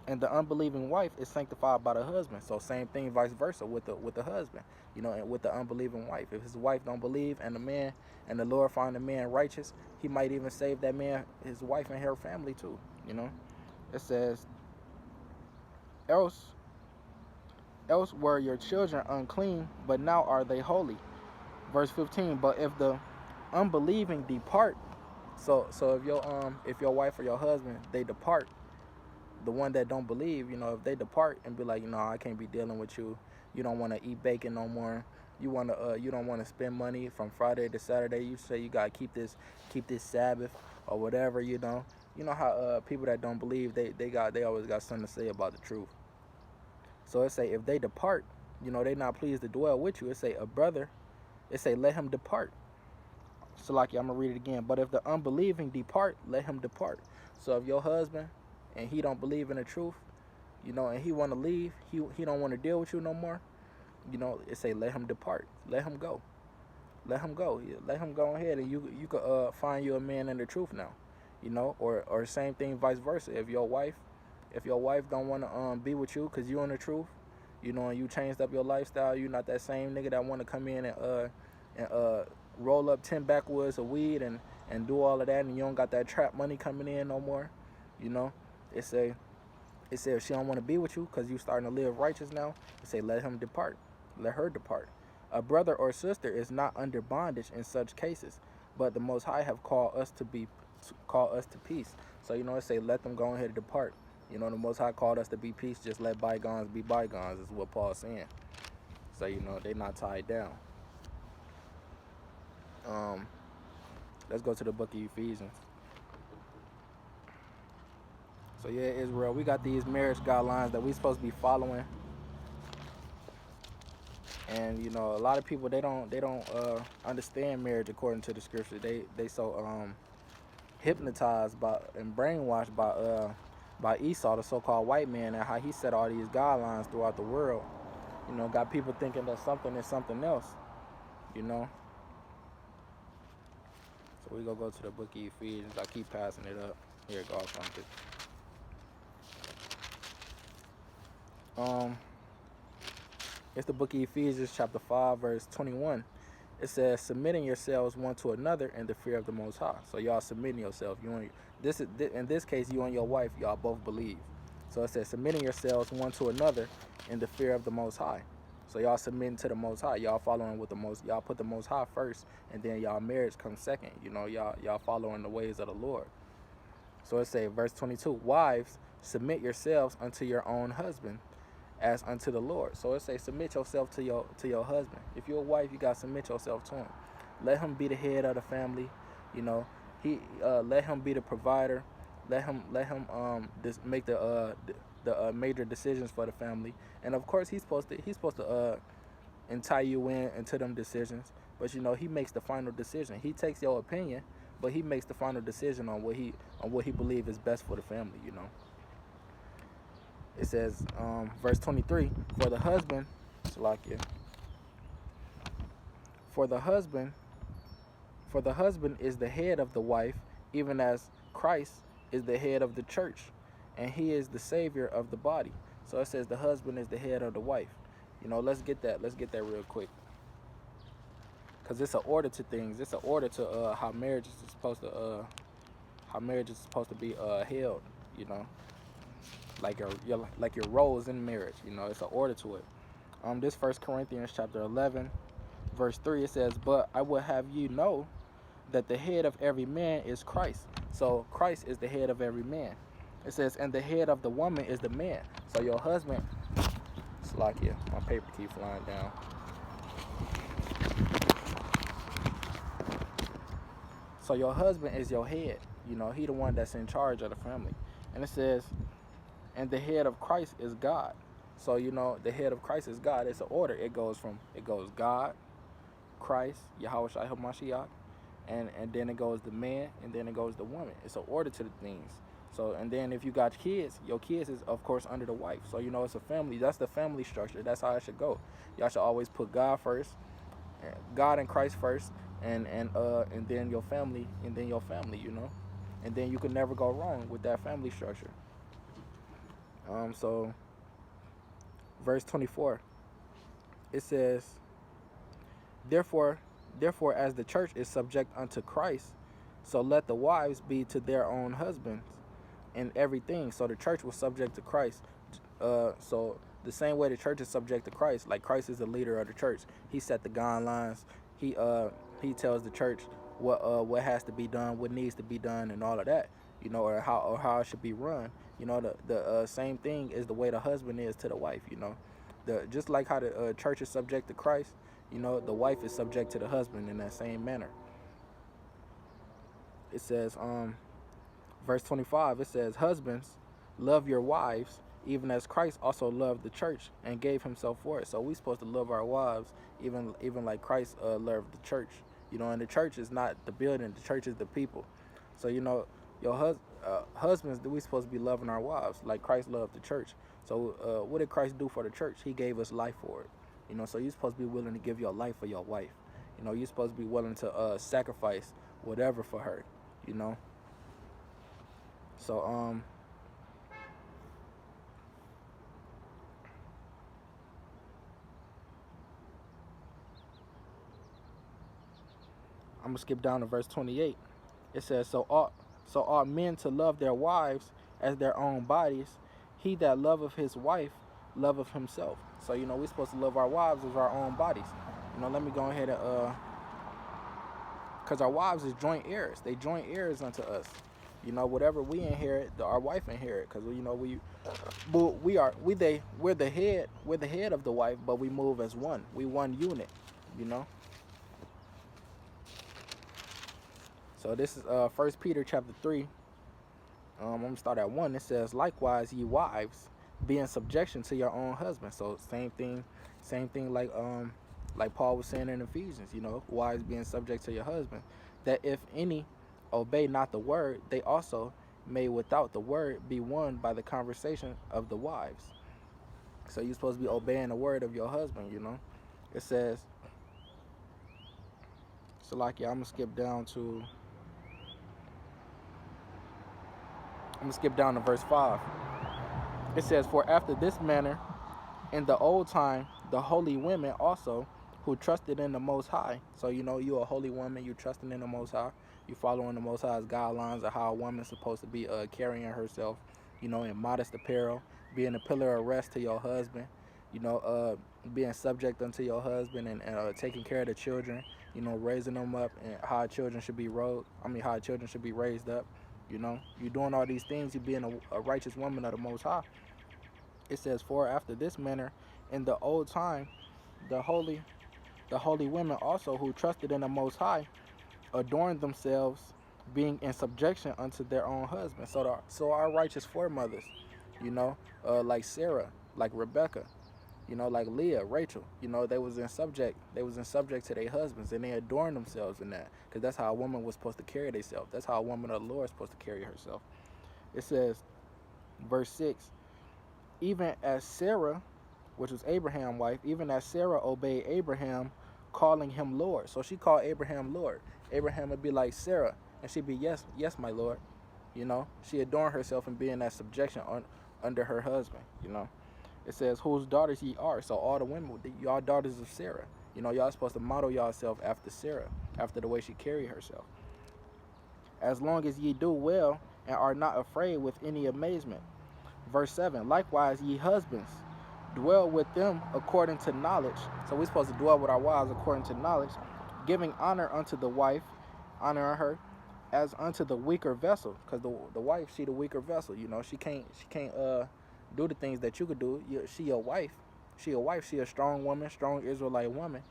and the unbelieving wife is sanctified by the husband. So same thing, vice versa with the husband. And with the unbelieving wife. If his wife don't believe, and the Lord find the man righteous, He might even save that man, his wife, and her family too. It says, else were your children unclean, but now are they holy. Verse 15, but if the unbelieving depart, so if your wife or your husband, they depart, the one that don't believe, if they depart and be like, I can't be dealing with you, you don't want to eat bacon no more, you don't want to spend money from Friday to Saturday, you say you gotta keep this Sabbath or whatever, you know how people that don't believe, they always got something to say about the truth. So it say, if they depart, they not pleased to dwell with you. It say, a brother, it say, let him depart. So like, I'm gonna read it again. But if the unbelieving depart, let him depart. So if your husband and he don't believe in the truth, and he want to leave, he don't want to deal with you no more, it say, let him depart, let him go, let him go ahead, and you could find you a man in the truth now. Or same thing, vice versa. If your wife don't want to be with you because you in the truth, you know, and you changed up your lifestyle. You're not that same nigga that want to come in and roll up 10 backwoods of weed and do all of that, and you don't got that trap money coming in no more. You know, it say if she don't want to be with you because you starting to live righteous now, it say let him depart, let her depart. A brother or sister is not under bondage in such cases, but the Most High have called us to peace. So you know, it say let them go ahead and depart. You know, the Most High called us to be peace. Just let bygones be bygones is what Paul's saying. So you know, they not tied down. Let's go to the book of Ephesians. So yeah, Israel, we got these marriage guidelines that we supposed to be following. And you know, a lot of people they don't understand marriage according to the scripture. They so hypnotized by and brainwashed by Esau, the so-called white man, and how he set all these guidelines throughout the world. You know, got people thinking that something is something else. You know. So we gonna go to the book of Ephesians. I keep passing it up. Here it goes. It's the book of Ephesians, chapter 5, verse 21. It says, submitting yourselves one to another in the fear of the Most High. So y'all submitting yourself. In this case, you and your wife, y'all both believe. So it says, submitting yourselves one to another in the fear of the Most High. So y'all submitting to the Most High. Y'all following with y'all put the Most High first, and then y'all marriage comes second. You know, y'all following the ways of the Lord. So it says, verse 22, wives, submit yourselves unto your own husband, as unto the Lord. So it says submit yourself to your husband. If you're a wife, you got to submit yourself to him. Let him be the head of the family. You know, let him be the provider. Let him make the major decisions for the family. And of course, he's supposed to tie you into them decisions. But you know, he makes the final decision. He takes your opinion, but he makes the final decision on what he believes is best for the family. You know. It says, verse 23, for the husband is the head of the wife, even as Christ is the head of the church, and he is the savior of the body. So it says the husband is the head of the wife. You know, let's get that real quick. Because it's an order to things. It's an order to how marriage is supposed to be held, you know. Like your roles in marriage, you know, it's an order to it. This 1 Corinthians chapter 11, verse 3, it says, but I would have you know that the head of every man is Christ. So Christ is the head of every man. It says, and the head of the woman is the man. So your husband, Slakia, my paper keep flying down. So your husband is your head. You know, he the one that's in charge of the family. And it says, and the head of Christ is God. So, you know, the head of Christ is God. It's an order. It goes God, Christ, Yahweh Shai HaMashiach, and then it goes the man, and then it goes the woman. It's an order to the things. So, and then if you got kids, your kids is, of course, under the wife. So, you know, it's a family. That's the family structure. That's how it should go. Y'all should always put God first, God and Christ first, and then your family, you know. And then you can never go wrong with that family structure. So verse 24, it says, therefore as the church is subject unto Christ, so let the wives be to their own husbands in everything. So the church was subject to Christ. So the same way the church is subject to Christ, like Christ is the leader of the church. He set the guidelines. He tells the church what has to be done, what needs to be done, and all of that. You know, or how it should be run. You know, the same thing is the way the husband is to the wife. You know, just like how the church is subject to Christ, you know, the wife is subject to the husband in that same manner. It says, verse 25, it says, husbands, love your wives, even as Christ also loved the church and gave himself for it. So we're supposed to love our wives, even like Christ loved the church. You know, and the church is not the building, the church is the people. So, you know, your husbands, we supposed to be loving our wives like Christ loved the church. So what did Christ do for the church? He gave us life for it. You know, so you're supposed to be willing to give your life for your wife. You know, you're supposed to be willing to sacrifice whatever for her, you know. So I'm gonna skip down to verse 28. It says, so ought men to love their wives as their own bodies. He that loveth his wife loveth himself. So we're supposed to love our wives as our own bodies. Let me go ahead and because our wives is joint heirs. They joint heirs unto us. Whatever we inherit, our wife inherit. Because we're the head. We're the head of the wife, but we move as one. We one unit. So this is 1 Peter chapter 3. I'm gonna start at 1. It says, likewise, ye wives, be in subjection to your own husband. So same thing like Paul was saying in Ephesians. Wives being subject to your husband, that if any obey not the word, they also may without the word be won by the conversation of the wives. So you're supposed to be obeying the word of your husband. It says, so like, yeah, I'm gonna skip down to verse 5. It says, for after this manner in the old time the holy women also who trusted in the Most High. So you're a holy woman, you trusting in the Most High, you following the Most High's guidelines of how a woman's supposed to be carrying herself, in modest apparel, being a pillar of rest to your husband, being subject unto your husband, and taking care of the children, raising them up, and how children should be raised up. You're doing all these things, you being a righteous woman of the Most High. It says, for after this manner in the old time the holy women also who trusted in the Most High adorned themselves, being in subjection unto their own husbands. So our righteous foremothers, like Sarah, like Rebecca, like Leah, Rachel, they was in subject to their husbands, and they adorned themselves in that, because that's how a woman was supposed to carry herself. That's how a woman of the Lord is supposed to carry herself. It says, verse 6, even as Sarah, which was Abraham's wife, even as Sarah obeyed Abraham, calling him Lord. So she called Abraham Lord. Abraham would be like Sarah, and she'd be, yes, my Lord. She adorned herself in being that subjection under her husband. It says, whose daughters ye are. So all the women, y'all daughters of Sarah. Y'all supposed to model yourself after Sarah, after the way she carried herself. As long as ye do well and are not afraid with any amazement. Verse 7, likewise ye husbands, dwell with them according to knowledge. So we're supposed to dwell with our wives according to knowledge, giving honor unto the wife, honoring her as unto the weaker vessel, because the wife, she the weaker vessel. She can't do the things that you could do. She a wife, she a strong woman, strong Israelite woman,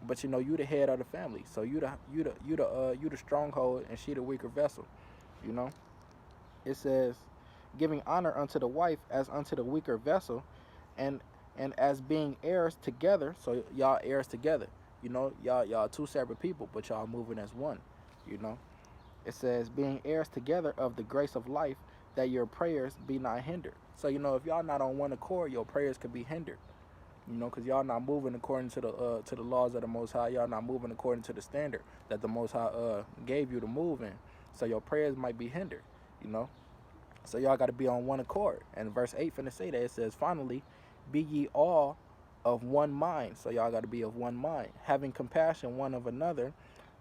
but you the head of the family, so you the stronghold, and she the weaker vessel. It says, giving honor unto the wife as unto the weaker vessel, and as being heirs together. So y'all heirs together. Y'all two separate people, but y'all moving as one. It says, being heirs together of the grace of life, that your prayers be not hindered. So if y'all not on one accord, your prayers could be hindered. Because y'all not moving according to the laws of the Most High. Y'all not moving according to the standard that the Most High gave you to move in. So your prayers might be hindered. So y'all got to be on one accord. And verse 8 finna say that. It says, finally, be ye all of one mind. So y'all got to be of one mind, having compassion one of another,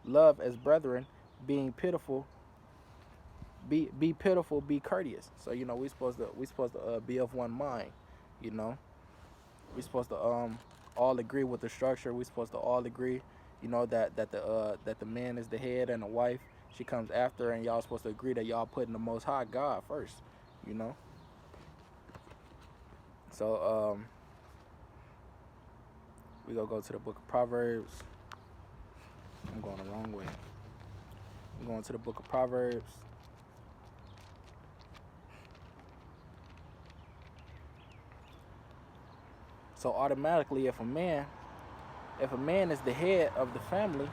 love as brethren, being pitiful. Be pitiful, be courteous. So we supposed to be of one mind. We supposed to all agree with the structure. We supposed to all agree, that the man is the head and the wife, she comes after, and y'all supposed to agree that y'all putting the Most High God first. So we gonna go to the book of Proverbs. I'm going the wrong way. I'm going to the book of Proverbs. So automatically, if a man is the head of the family,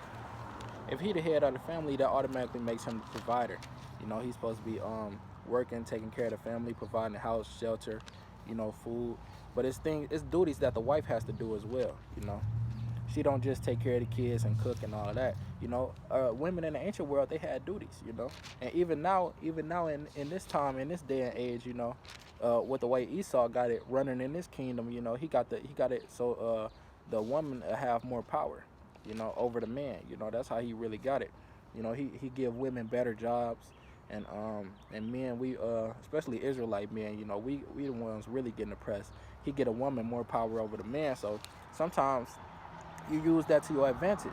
if he the head of the family, that automatically makes him the provider. He's supposed to be working, taking care of the family, providing the house, shelter, food. But it's duties that the wife has to do as well. She don't just take care of the kids and cook and all of that. Women in the ancient world, they had duties. And even now in this time, in this day and age, with the way Esau got it running in this kingdom, he got it so the woman have more power. over the man. That's how he really got it. He give women better jobs, and men, we especially Israelite men, we the ones really getting oppressed. He get a woman more power over the man. So sometimes you use that to your advantage.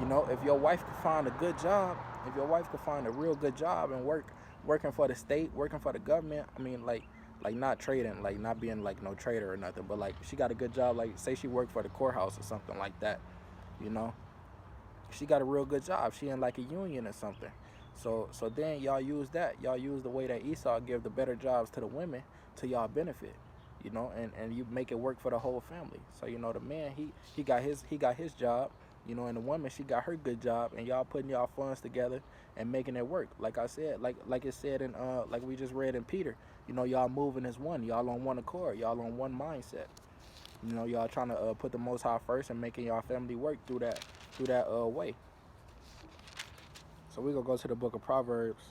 If your wife could find a good job, if your wife could find a real good job and working for the state, working for the government, I mean, like not trading, like not being like no trader or nothing, but like she got a good job, like say she worked for the courthouse or something like that, you know, she got a real good job. She in like a union or something. So then y'all use that. Y'all use the way that Esau give the better jobs to the women to y'all benefit. And you make it work for the whole family. So the man, he got his job, and the woman, she got her good job, and y'all putting y'all funds together and making it work. Like I said, like it said in like we just read in Peter, y'all moving as one, y'all on one accord, y'all on one mindset. Y'all trying to put the Most High first and making y'all family work through that way. So we're gonna go to the book of Proverbs,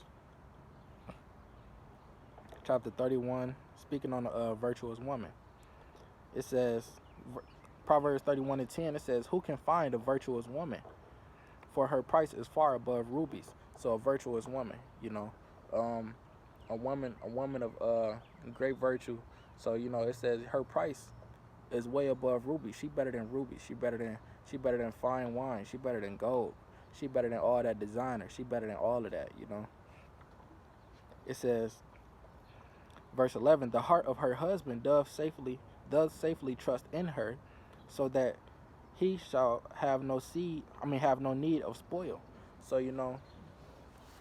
chapter 31, speaking on a virtuous woman. It says, Proverbs 31:10, it says, "Who can find a virtuous woman? For her price is far above rubies." So a virtuous woman, a woman of great virtue. So it says her price is way above rubies. She better than rubies. She better than fine wine. She better than gold. She better than all that designer. She better than all of that. It says, verse 11, "The heart of her husband does safely trust in her, so that he shall have no need of spoil." So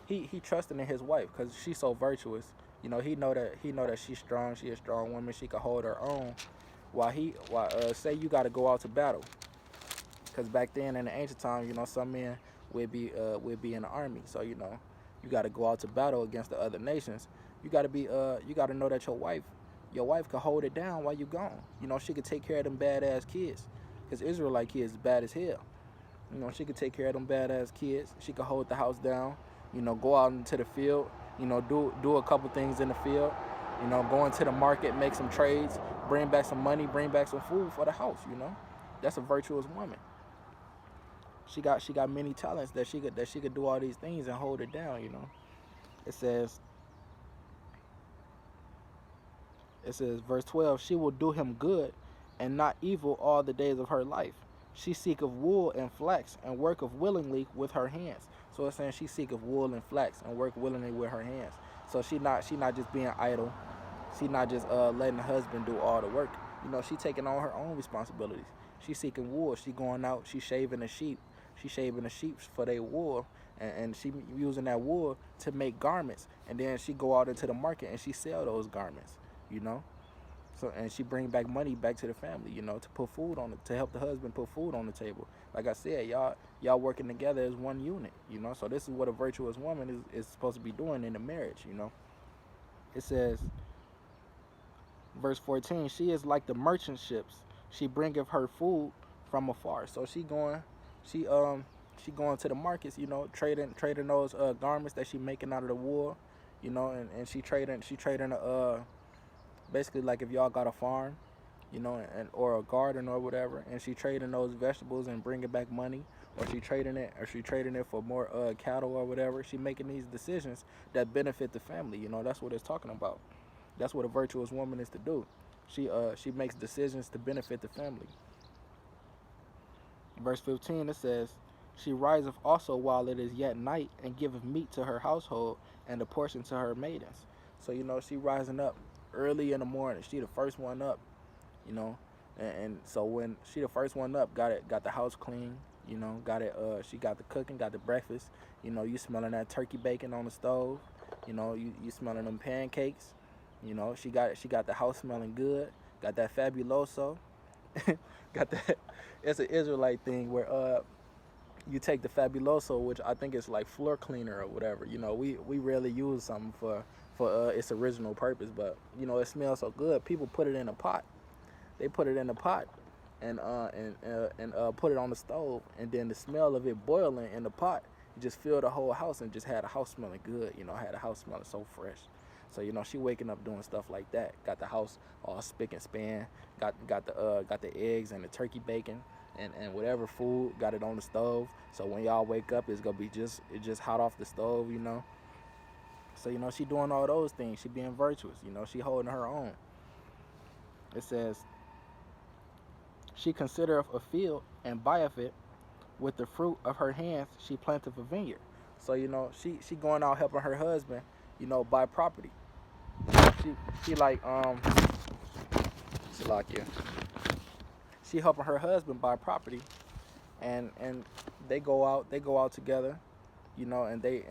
he trusting in his wife because she's so virtuous. He know that she's strong. She a strong woman. She can hold her own. While say you got to go out to battle, because back then in the ancient time, some men would be in the army. So you got to go out to battle against the other nations. You got to know that your wife can hold it down while you gone. She could take care of them badass kids, because Israelite kids is bad as hell. She could take care of them badass kids. She could hold the house down. Go out into the field. Do a couple things in the field. Go into the market, make some trades, bring back some money, bring back some food for the house. That's a virtuous woman. She got many talents that she could do all these things and hold it down. It says verse 12, "She will do him good and not evil all the days of her life. She seeketh wool and flax and worketh willingly with her hands." So it's saying she seeketh wool and flax and work willingly with her hands. So she not just being idle. She not just letting the husband do all the work. She taking on her own responsibilities. She seeking wool. She going out. She shaving the sheep. She shaving the sheep for their wool, and she using that wool to make garments. And then she go out into the market and she sell those garments. So, and she bring back money back to the family, to put food on it, to help the husband put food on the table. Like I said, y'all working together as one unit, So this is what a virtuous woman is supposed to be doing in a marriage, It says, verse 14, "She is like the merchant ships. She bringeth her food from afar." So she going to the markets, trading those garments that she making out of the wool, and she trading basically, like if y'all got a farm, or a garden or whatever, and she trading those vegetables and bringing back money, or she trading it for more cattle or whatever. She making these decisions that benefit the family. That's what it's talking about. That's what a virtuous woman is to do. She makes decisions to benefit the family. Verse 15, it says, "She riseth also while it is yet night, and giveth meat to her household, and a portion to her maidens." So she rising up early in the morning. She the first one up, and so when she the first one up, got the house clean, she got the cooking, got the breakfast. You smelling that turkey bacon on the stove. You smelling them pancakes. She got the house smelling good. Got that fabuloso. Got that. It's an Israelite thing where you take the fabuloso, which I think is like floor cleaner or whatever. We rarely use something for its original purpose, but it smells so good. People put it in a pot. They put it in a pot and put it on the stove, and then the smell of it boiling in the pot just filled the whole house and just had the house smelling good. Had the house smelling so fresh. So she waking up doing stuff like that. Got the house all spick and span. Got the eggs and the turkey bacon, and whatever food, got it on the stove. So when y'all wake up, it's gonna be just hot off the stove, you know. So you know she doing all those things. She being virtuous, you know. She holding her own. It says she considereth a field and buyeth it. With the fruit of her hands, she planteth a vineyard. So you know she going out helping her husband, you know, buy property. She like Salakia. She helping her husband buy property, and they go out together, you know, and they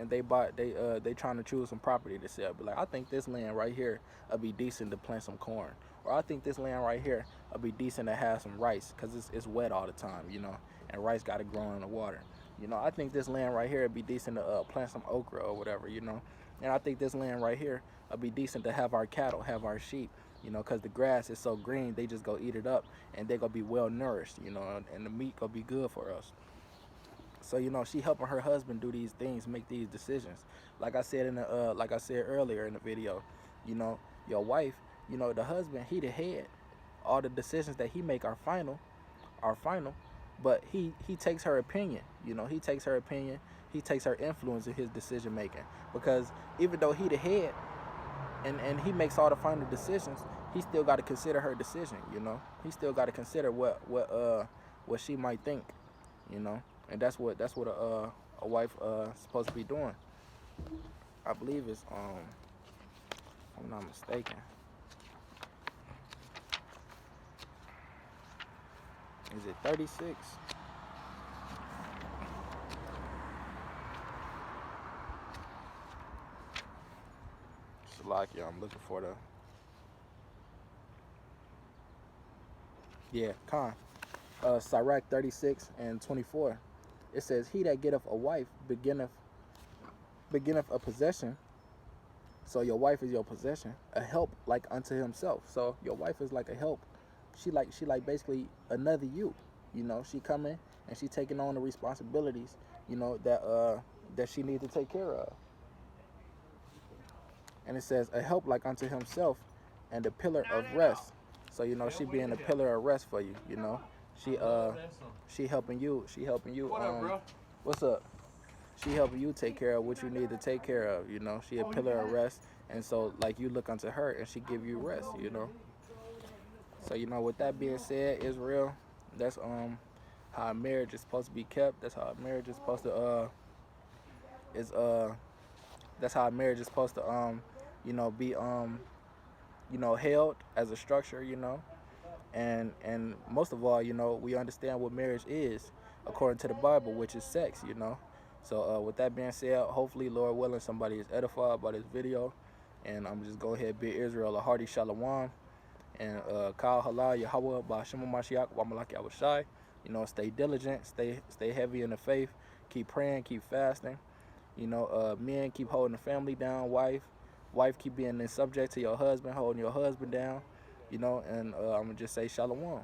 trying to choose some property to sell. But like, I think this land right here would be decent to plant some corn, or I think this land right here would be decent to have some rice, because it's wet all the time, you know, and rice got to grow in the water. You know, I think this land right here would be decent to plant some okra or whatever, you know. And I think this land right here would be decent to have our cattle, have our sheep, you know, because the grass is so green, they just go eat it up, and they going to be well nourished, you know, and the meat going to be good for us. So, you know, she helping her husband do these things, make these decisions. Like I said like I said earlier in the video, you know, your wife, you know, the husband, he the head. All the decisions that he make are final, but he takes her opinion, you know, he takes her influence in his decision making, because even though he the head and he makes all the final decisions, he still got to consider her decision, you know. He still got to consider what she might think, you know. And that's what a wife supposed to be doing. I believe it's if I'm not mistaken. Is it 36? Salakia, I'm looking for Khan. Sirach 36 and 24. It says, he that getteth a wife beginneth a possession. So your wife is your possession, a help like unto himself. So your wife is like a help. She like basically another you. You know, she coming and she taking on the responsibilities, you know, that she needs to take care of. And it says, a help like unto himself, and a pillar of rest. So you know, she being a pillar of rest for you, you know. She helping you. What up, bro? What's up? She helping you take care of what you need to take care of, you know. She a pillar of rest, and so like you look unto her and she give you rest, you know. So you know, with that being said, Israel, that's how a marriage is supposed to be kept. That's how a marriage is supposed to that's how a marriage is supposed to you know, be you know, held as a structure, you know. And most of all, you know, we understand what marriage is according to the Bible, which is sex, you know. So with that being said, hopefully, Lord willing, somebody is edified by this video, and I'm just go ahead, bid Israel a hearty shalom, and Kal Halal Yahweh Ba'Shem Mashiach wa Malaki Awashai. You know, stay diligent, stay heavy in the faith, keep praying, keep fasting. You know, men, keep holding the family down. Wife, keep being subject to your husband, holding your husband down. You know, and I'm gonna just say shalom.